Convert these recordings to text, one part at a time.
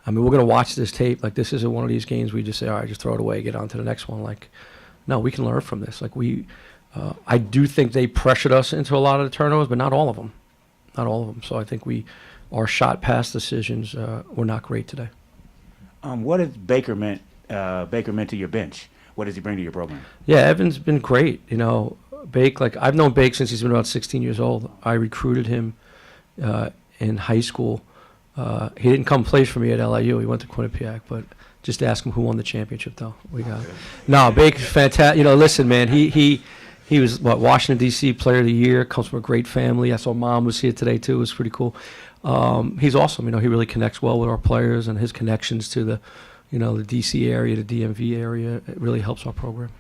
I mean, we're going to watch this tape. Like, this isn't one of these games we just say, all right, just throw it away, get on to the next one. Like, no, we can learn from this. Like, I do think they pressured us into a lot of the turnovers, but not all of them. Not all of them. So I think our shot pass decisions were not great today. What has Baker meant to your bench? What does he bring to your program? Yeah, Evan's been great. You know, Bake, like, I've known Bake since he's been about 16 years old. I recruited him in high school. He didn't come play for me at LIU. He went to Quinnipiac, but just ask him who won the championship, though. We got it. No, Bake's fantastic. You know, listen, man, he was, Washington, D.C. Player of the Year, comes from a great family. I saw Mom was here today, too. It was pretty cool. He's awesome. You know, he really connects well with our players, and his connections to the D.C. area, the DMV area, it really helps our program.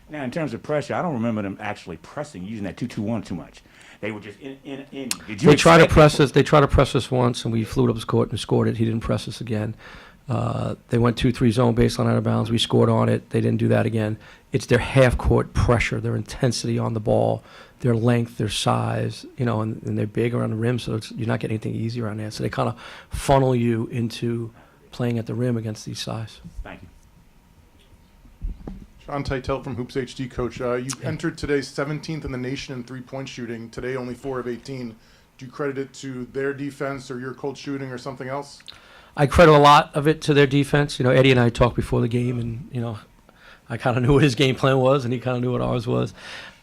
Now, in terms of pressure, I don't remember them actually pressing, using that 2-2-1 too much. They were just in. Did you They tried to press us. They tried to press us once, and we flew it up his court and scored it. He didn't press us again. They went 2-3 zone baseline out of bounds. We scored on it. They didn't do that again. It's their half-court pressure, their intensity on the ball, their length, their size, and they're big around the rim, so you're not getting anything easy around there. So they kind of funnel you into playing at the rim against these size. Thank you. John Teitel from Hoops HD, Coach. You entered today 17th in the nation in three-point shooting. Today only 4 of 18. Do you credit it to their defense or your cold shooting or something else? I credit a lot of it to their defense. Eddie and I talked before the game, and, I kind of knew what his game plan was, and he kind of knew what ours was.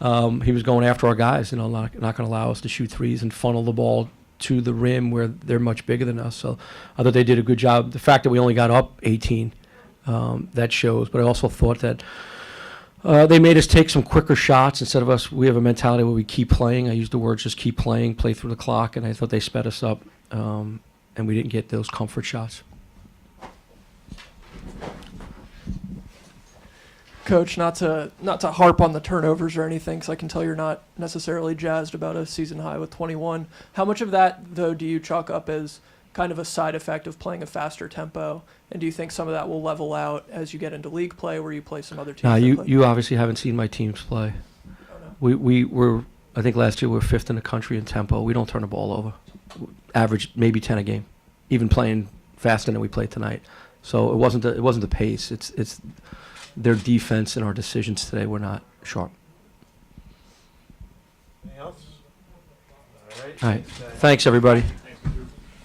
He was going after our guys, not going to allow us to shoot threes and funnel the ball to the rim where they're much bigger than us. So I thought they did a good job. The fact that we only got up 18, that shows. But I also thought that they made us take some quicker shots instead of us. We have a mentality where we keep playing. I used the word just keep playing, play through the clock, and I thought they sped us up, and we didn't get those comfort shots. Coach, not to harp on the turnovers or anything, because I can tell you're not necessarily jazzed about a season high with 21. How much of that, though, do you chalk up as kind of a side effect of playing a faster tempo? And do you think some of that will level out as you get into league play, where you play some other teams? Now, you obviously haven't seen my teams play. Oh, no. We were, I think last year we were 5th in the country in tempo. We don't turn the ball over. Average maybe 10 a game, even playing faster than we played tonight. So it wasn't the pace. It's their defense and our decisions today were not sharp. Anything else? All right. Thanks, everybody.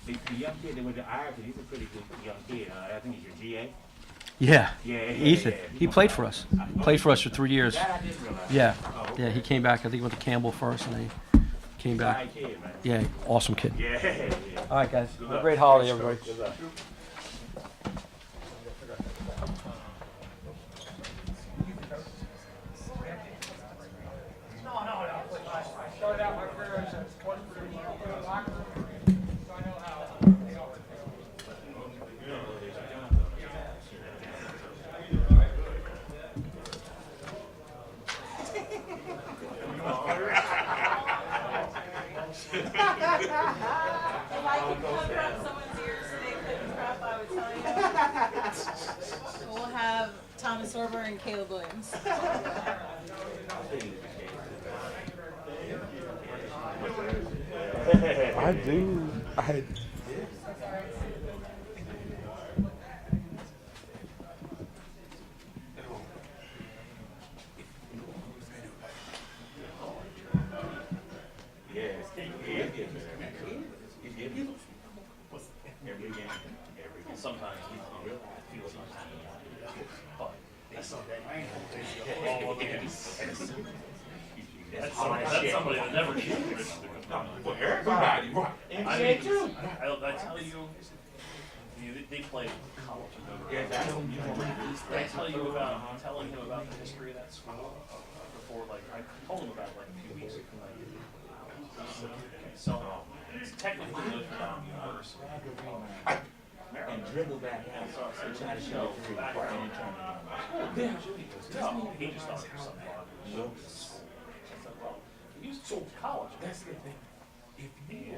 The young kid that went to Ireland, he's a pretty good young kid. I think he's your GA. Yeah. Ethan. Yeah. He played for us. Played for us for 3 years. That I didn't realize. Yeah. Oh, okay. Yeah, he came back. I think he went to Campbell first, and then he came back. Fine kid, man. Yeah, awesome kid. Yeah. All right, guys. Good Have a luck. great holiday, everybody. Good luck. If I could cover up someone's ears so they couldn't crap, I would tell you. We'll have Thomas Sorber and Caleb Williams. I do. Sometimes you really feel sometimes, but that's somebody that never cheated. Well, everybody, right? NBA too. I tell you, they played college. I tell you about telling him about the history of that school before, like I told him about it like a few weeks ago. So it's technically Notre Dame University. And dribble back out, so try to show back in and turn it on. No, he just thought it was something. He used to go to college. That's the thing. Think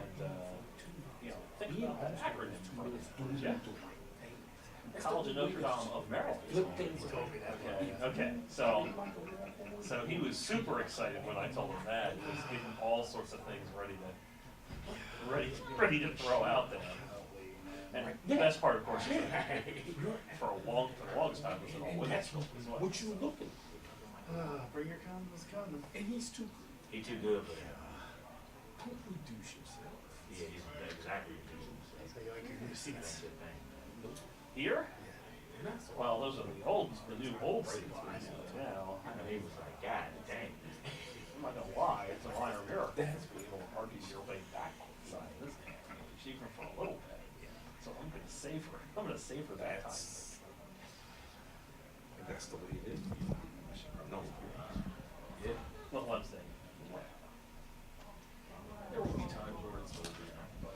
about that acronym for this. Yeah. College of Notre Dame of Maryland. Okay. So he was super excited when I told him that. He was getting all sorts of things ready to throw out there. And the best part, of course, is that for the longest time, was an all-women's school as well. What you looking? Bring your condoms, condom. And he's too good for that. Don't reduce yourself. Yeah, he's exactly. That's how you like your new seats. Here? Well, those are the new old seats. Yeah, well, I know he was like, God dang. I'm not gonna lie, it's a minor miracle. It's being able to argue your way back side. This is cheaper for a little bit. So I'm gonna save her. I'm gonna save her that time. That's the way it is. No. Yeah. But one thing. There will be times where it's over, but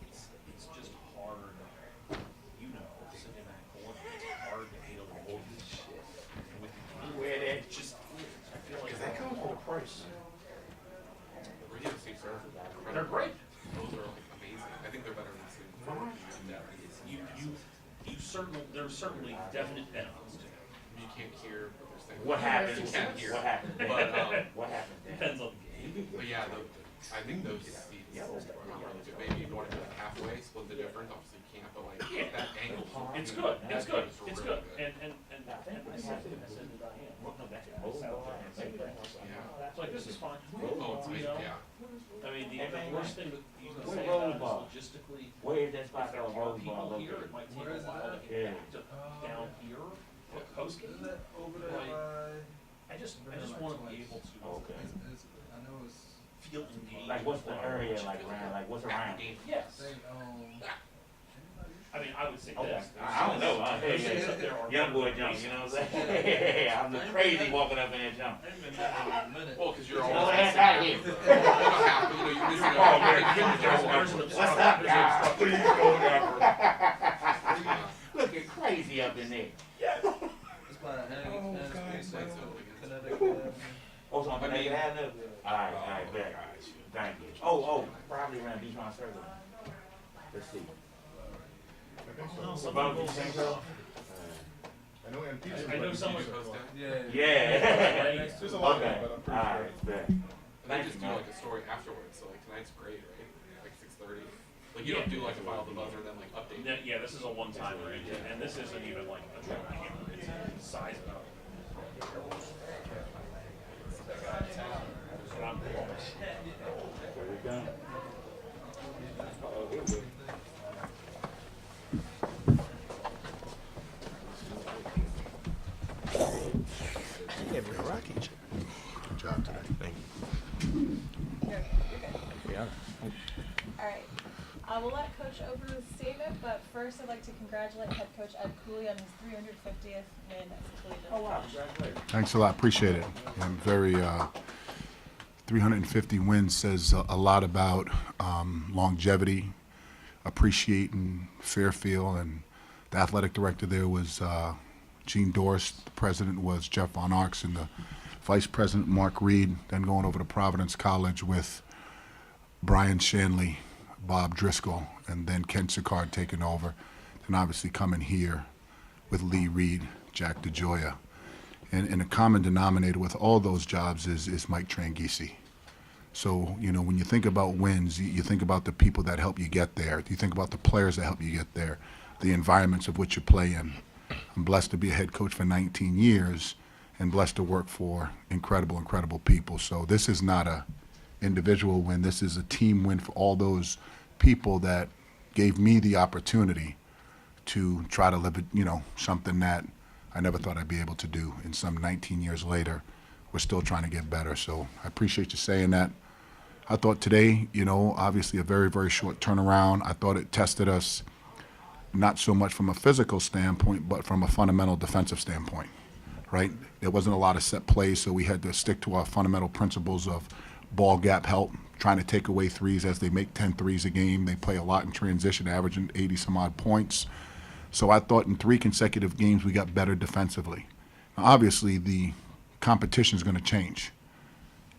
it's just hard. You know, sitting in that corner, it's hard to be able to hold this shit. And with Where that just, I feel like that comes with a price. The radio seats are They're great. Those are like amazing. I think they're better than sitting forward. There's certainly definite benefits to it. You can't hear what they're saying. What happened? You can't hear. What happened? But What happened then? Depends on the game. but yeah, I think those seats are really good. Maybe you want to do it halfway, split the difference. Obviously, you can't. But like that angle. It's good. It's good. It's It's really good. And I said to Diane, look, no, that's like, this is fine. Oh, it's You amazing. know? Yeah. I mean, the worst thing that you can Where's say about it Rosebud? is logistically, Where is that if spot there called are Rosebud people here, located? it might take Where a is while to that? get back to down here for posting. Isn't that over there by? I just want to be able to Okay. I know it's. feel engaged. Like what's the when I'm area watching. like around? Like what's around? Yes. They, I mean, I would say Okay. this. I don't know. There's things that there are Young boy jump, you know what I'm saying? I'm the crazy walking up in that jump. Well, because you're You all. know, that's out here. You don't have to. You know, you're missing Oh, out. man. What's up, y'all? Please go there. Looking crazy up in there. It's by Connecticut. Oh, so I'm gonna make it happen? Alright, bet. Thank you. Oh, probably around Beachfront Circle. Let's see. About you think so? I know MP's I know someone. Yeah. Yeah. There's a lot of Okay. it, but I'm pretty sure. Alright, bet. And they Thank just you, do man. like a story afterwards. So like tonight's great, right? Like 6:30. Like you don't do like a file the buzzer then like update. Yeah, this is a one-timer, and this isn't even like a drum hammer, it's size it up. And I'm cool. There we go. Oh, here we go. Good job today. Thank you. All right. We'll let Coach open with a statement, but first I'd like to congratulate head coach Ed Cooley on his 350th win as a collegiate. Oh, wow, congratulations. Thanks a lot. Appreciate it. I'm very 350 wins says a lot about longevity, appreciating Fairfield, and the athletic director there was Gene Doris. The president was Jeff Von Arx, and the vice president Mark Reed. Then going over to Providence College with Brian Shanley, Bob Driscoll, and then Ken Sicard taking over. And obviously coming here with Lee Reed, Jack DeGioia. And a common denominator with all those jobs is Mike Tranghese. So, you know, when you think about wins, you think about the people that help you get there. You think about the players that help you get there, the environments of which you play in. I'm blessed to be a head coach for 19 years and blessed to work for incredible, incredible people. So this is not a individual win. This is a team win for all those people that gave me the opportunity to try to live, you know, something that I never thought I'd be able to do. And some 19 years later, we're still trying to get better. So I appreciate you saying that. I thought today, you know, obviously a very, very short turnaround. I thought it tested us not so much from a physical standpoint, but from a fundamental defensive standpoint, right? There wasn't a lot of set plays, so we had to stick to our fundamental principles of ball gap help, trying to take away threes as they make 10 threes a game. They play a lot in transition, averaging 80 some odd points. So I thought in 3 consecutive games we got better defensively. Now, obviously, the competition is going to change.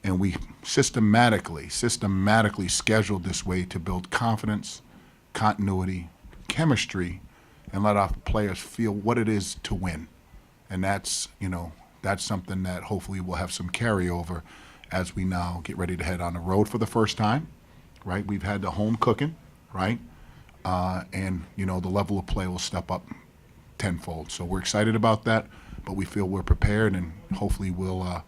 And we systematically scheduled this way to build confidence, continuity, chemistry, and let our players feel what it is to win. And that's, you know, that's something that hopefully will have some carryover as we now get ready to head on the road for the first time, right? We've had the home cooking, right? and the level of play will step up tenfold. So we're excited about that, but we feel we're prepared, and hopefully we'll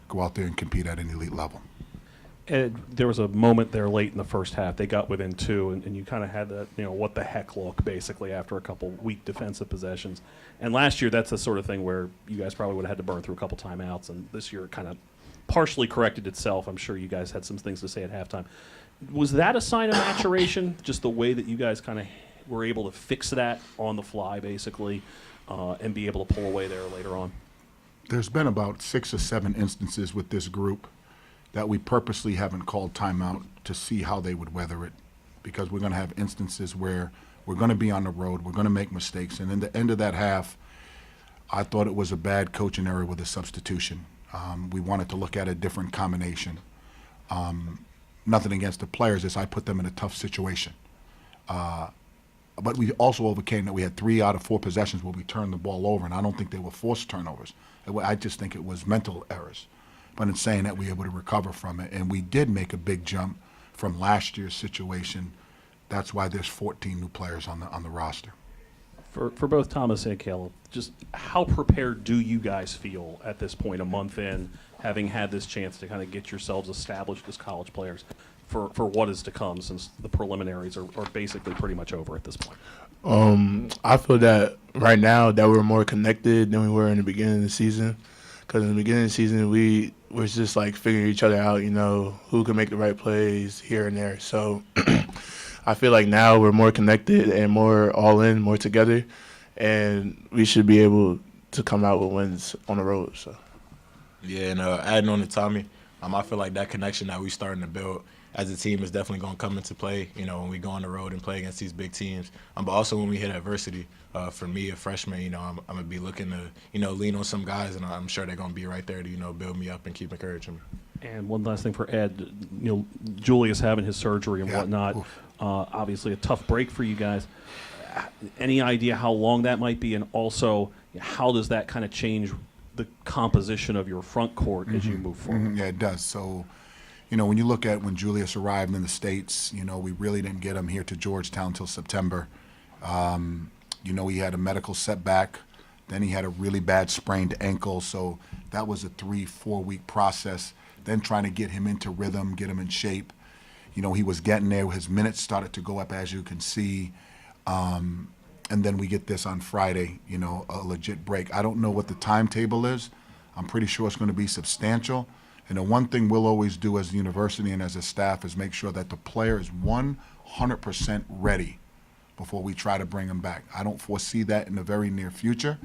go out there and compete at an elite level. Ed, there was a moment there late in the first half. They got within 2, and you kind of had that, what the heck look, basically, after a couple weak defensive possessions. And last year, that's the sort of thing where you guys probably would have had to burn through a couple timeouts, and this year it kind of partially corrected itself. I'm sure you guys had some things to say at halftime. Was that a sign of maturation, just the way that you guys kind of were able to fix that on the fly, basically, and be able to pull away there later on? There's been about 6 or 7 instances with this group that we purposely haven't called timeout to see how they would weather it, because we're going to have instances where we're going to be on the road, we're going to make mistakes, and in the end of that half, I thought it was a bad coaching error with a substitution. We wanted to look at a different combination. Nothing against the players, as I put them in a tough situation. But we also overcame that we had 3 out of 4 possessions where we turned the ball over, and I don't think they were forced turnovers. I just think it was mental errors. But in saying that, we were able to recover from it, and we did make a big jump from last year's situation. That's why there's 14 new players on the roster. For both Thomas and Caleb, just how prepared do you guys feel at this point, a month in, having had this chance to kind of get yourselves established as college players for what is to come, since the preliminaries are basically pretty much over at this point? I feel that right now that we're more connected than we were in the beginning of the season. Because in the beginning of the season, we were just like figuring each other out, who can make the right plays here and there. So I feel like now we're more connected and more all in, more together, and we should be able to come out with wins on the road. So. Yeah, and adding on to Tommy, I feel like that connection that we're starting to build as a team is definitely going to come into play, when we go on the road and play against these big teams. But also when we hit adversity, for me, a freshman, I'm going to be looking to, lean on some guys, and I'm sure they're going to be right there to, build me up and keep encouraging me. And one last thing for Ed, Julius having his surgery and whatnot, obviously a tough break for you guys. Any idea how long that might be, and also how does that kind of change the composition of your front court as you move forward? Yeah, it does. So, when you look at when Julius arrived in the States, we really didn't get him here to Georgetown until September. He had a medical setback. Then he had a really bad sprained ankle. So that was a 3-4 week process. Then trying to get him into rhythm, get him in shape. He was getting there. His minutes started to go up, as you can see. And then we get this on Friday, a legit break. I don't know what the timetable is. I'm pretty sure it's going to be substantial. And the one thing we'll always do as a university and as a staff is make sure that the player is 100% ready before we try to bring him back. I don't foresee that in the very near future.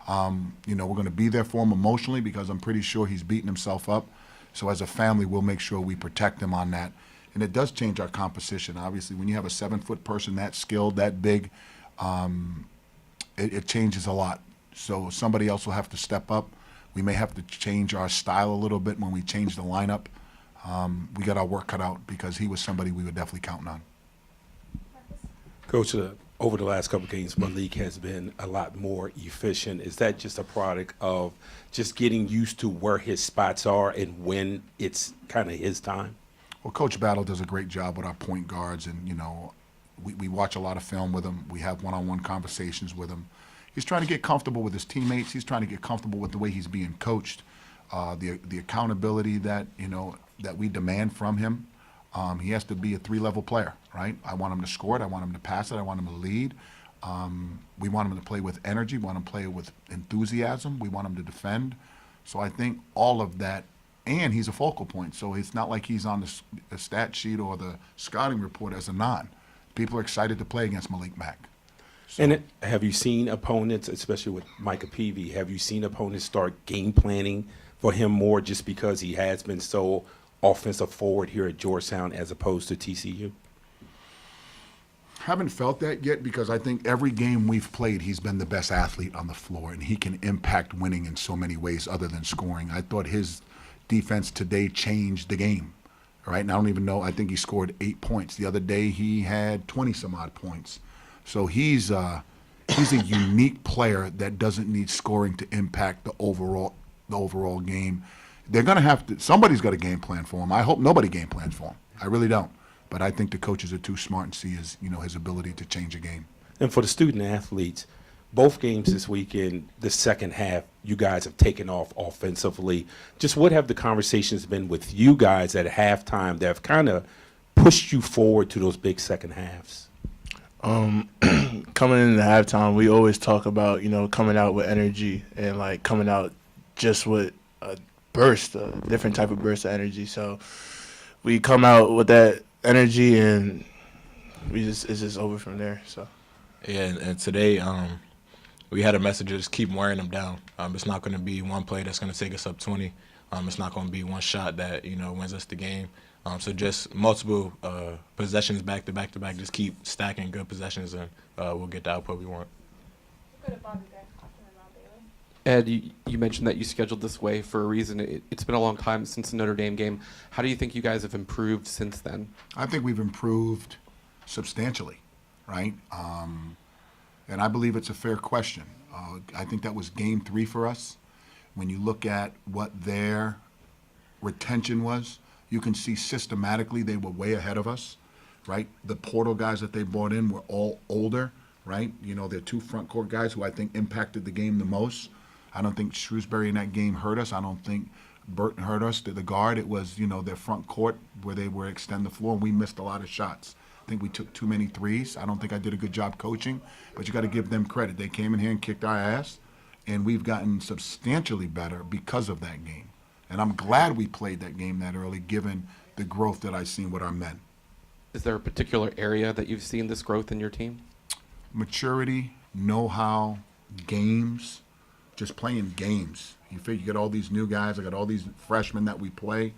We're going to be there for him emotionally because I'm pretty sure he's beating himself up. So as a family, we'll make sure we protect him on that. And it does change our composition. Obviously, when you have a 7-foot person that skilled, that big, it changes a lot. So somebody else will have to step up. We may have to change our style a little bit when we change the lineup. We got our work cut out because he was somebody we were definitely counting on. Coach, over the last couple of games, Malik has been a lot more efficient. Is that just a product of just getting used to where his spots are and when it's kind of his time? Well, Coach Battle does a great job with our point guards, and, we watch a lot of film with him. We have one-on-one conversations with him. He's trying to get comfortable with his teammates. He's trying to get comfortable with the way he's being coached, the accountability that that we demand from him. He has to be a 3-level player, right? I want him to score it. I want him to pass it. I want him to lead. We want him to play with energy. We want him to play with enthusiasm. We want him to defend. So I think all of that, and he's a focal point. So it's not like he's on the stat sheet or the scouting report as a non. People are excited to play against Malik Mack. So, and have you seen opponents, especially with Micah Peavy, have you seen opponents start game planning for him more just because he has been so offensive forward here at Georgetown as opposed to TCU? Haven't felt that yet because I think every game we've played, he's been the best athlete on the floor, and he can impact winning in so many ways other than scoring. I thought his defense today changed the game, right? And I don't even know. I think he scored 8 points. The other day he had 20-some-odd points. So he's a unique player that doesn't need scoring to impact the overall game. They're going to have to – somebody's got a game plan for him. I hope nobody game plans for him. I really don't. But I think the coaches are too smart and see his, his ability to change a game. And for the student athletes, both games this weekend, the second half, you guys have taken off offensively. Just what have the conversations been with you guys at halftime that have kind of pushed you forward to those big second halves? Coming into halftime, we always talk about, coming out with energy and like coming out just with a burst, a different type of burst of energy. So we come out with that energy and it's just over from there. So Yeah, and today we had a message of just keep wearing them down. It's not going to be one play that's going to take us up 20. It's not going to be one shot that wins us the game. So just multiple possessions back to back to back. Just keep stacking good possessions, and we'll get the output we want. Ed, you mentioned that you scheduled this way for a reason. It's been a long time since the Notre Dame game. How do you think you guys have improved since then? I think we've improved substantially, right? And I believe it's a fair question. I think that was game 3 for us. When you look at what their retention was, you can see systematically they were way ahead of us, right? The portal guys that they brought in were all older, right? They're 2 front court guys who I think impacted the game the most. I don't think Shrewsbury in that game hurt us. I don't think Burton hurt us. The guard, it was, their front court where they were extend the floor, and we missed a lot of shots. I think we took too many threes. I don't think I did a good job coaching, but you got to give them credit. They came in here and kicked our ass, and we've gotten substantially better because of that game. And I'm glad we played that game that early, given the growth that I've seen with our men. Is there a particular area that you've seen this growth in your team? Maturity, know-how, games, just playing games. You figure you get all these new guys, I got all these freshmen that we play.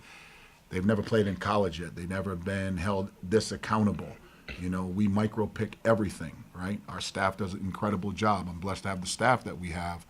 They've never played in college yet. They've never been held this accountable. We micro-pick everything, right? Our staff does an incredible job. I'm blessed to have the staff that we have.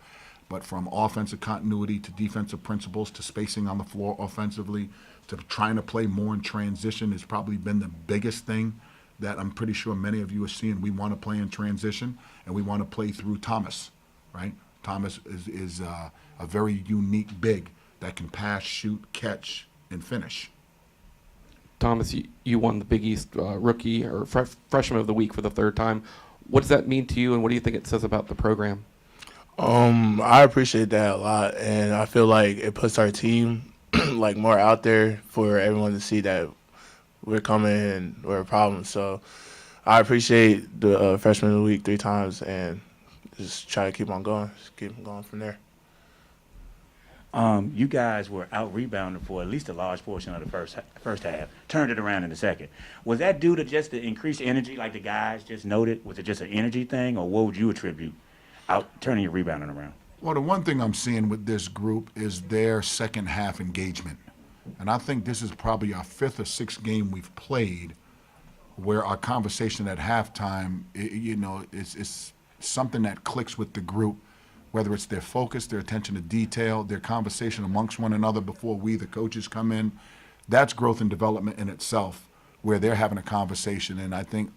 But from offensive continuity to defensive principles to spacing on the floor offensively to trying to play more in transition has probably been the biggest thing that I'm pretty sure many of you are seeing. We want to play in transition, and we want to play through Thomas, right? Thomas is a very unique big that can pass, shoot, catch, and finish. Thomas, you won the Big East Rookie or Freshman of the Week for the 3rd time. What does that mean to you, and what do you think it says about the program? I appreciate that a lot, and I feel like it puts our team like more out there for everyone to see that we're coming and we're a problem. So I appreciate the Freshman of the Week 3 times, and just try to keep on going. Just keep going from there. You guys were out rebounding for at least a large portion of the first half. Turned it around in the second. Was that due to just the increased energy, like the guys just noted? Was it just an energy thing, or what would you attribute out turning your rebounding around? Well, the one thing I'm seeing with this group is their second half engagement. And I think this is probably our 5th or 6th game we've played where our conversation at halftime, it's something that clicks with the group, whether it's their focus, their attention to detail, their conversation amongst one another before we, the coaches, come in. That's growth and development in itself, where they're having a conversation. And I think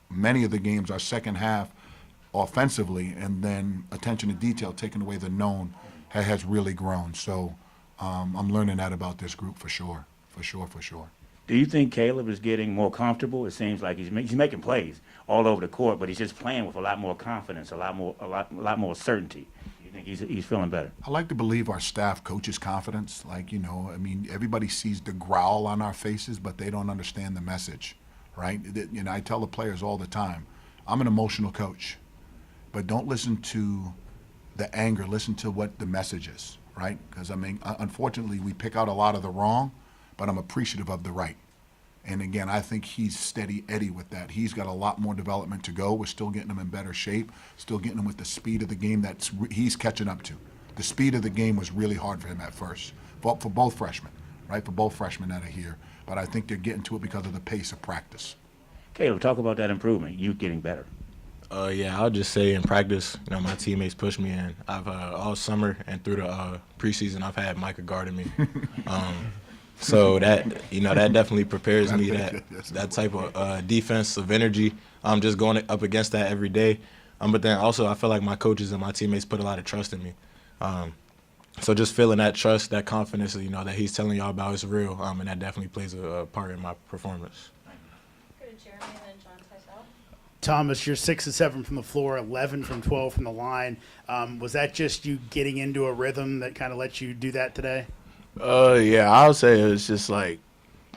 many of the games, our second half, offensively, and then attention to detail, taking away the known, has really grown. So I'm learning that about this group for sure. Do you think Caleb is getting more comfortable? It seems like he's making plays all over the court, but he's just playing with a lot more confidence, a lot more certainty. You think he's feeling better? I like to believe our staff coaches confidence. Everybody sees the growl on our faces, but they don't understand the message, right? I tell the players all the time, I'm an emotional coach. But don't listen to the anger. Listen to what the message is, right? Because, unfortunately, we pick out a lot of the wrong, but I'm appreciative of the right. And, again, I think he's steady Eddie with that. He's got a lot more development to go. We're still getting him in better shape, still getting him with the speed of the game that he's catching up to. The speed of the game was really hard for him at first, for both freshmen, right? For both freshmen that are here. But I think they're getting to it because of the pace of practice. Caleb, talk about that improvement, you getting better. Yeah, I'll just say in practice, my teammates push me, and I've all summer and through the preseason, I've had Micah guarding me. So that that definitely prepares me that type of defensive energy. I'm just going up against that every day. But then also I feel like my coaches and my teammates put a lot of trust in me. So just feeling that trust, that confidence, that he's telling y'all about is real, and that definitely plays a part in my performance. Thomas, you're 6 of 7 from the floor, 11 from 12 from the line. Was that just you getting into a rhythm that kind of let you do that today? Yeah, I would say it was just like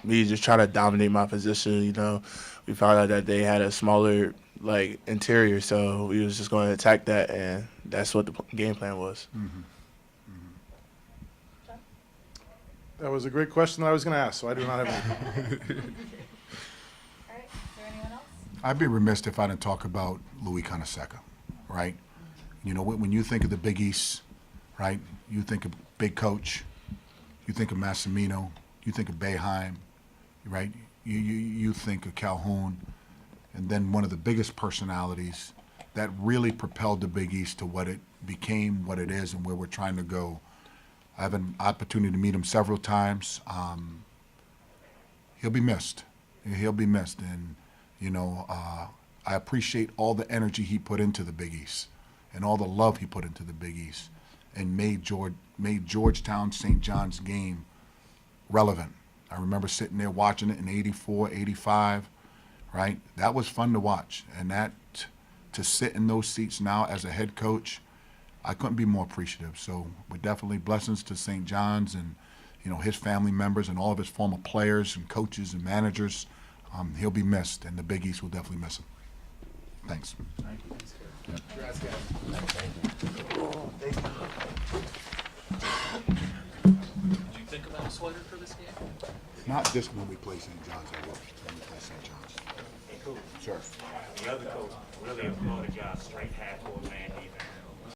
me just trying to dominate my position. You know, we found out that they had a smaller like interior, so we was just going to attack that, and that's what the game plan was. That was a great question that I was going to ask, so I do not have any. All right, is there anyone else? I'd be remiss if I didn't talk about Louis Conaseca, right? You know, when you think of the Big East, right, you think of big coach, you think of Massimino, you think of Boeheim, right? You think of Calhoun, and then one of the biggest personalities that really propelled the Big East to what it became, what it is, and where we're trying to go. I have an opportunity to meet him several times. He'll be missed. He'll be missed, and you know, I appreciate all the energy he put into the Big East and all the love he put into the Big East, and made Georgetown St. John's game relevant. I remember sitting there watching it in '84, '85, right? That was fun to watch, and that to sit in those seats now as a head coach, I couldn't be more appreciative. So we're definitely blessings to St. John's and, you know, his family members and all of his former players and coaches and managers. He'll be missed, and the Big East will definitely miss him. Thanks. Thank you. Yeah. Congrats, guys. Did you think about a sweater for this game? Not just when we play St. John's, I will. When we play St. John's. Hey, cool. Sure. The other coach really applauded y'all straight half-court man defense.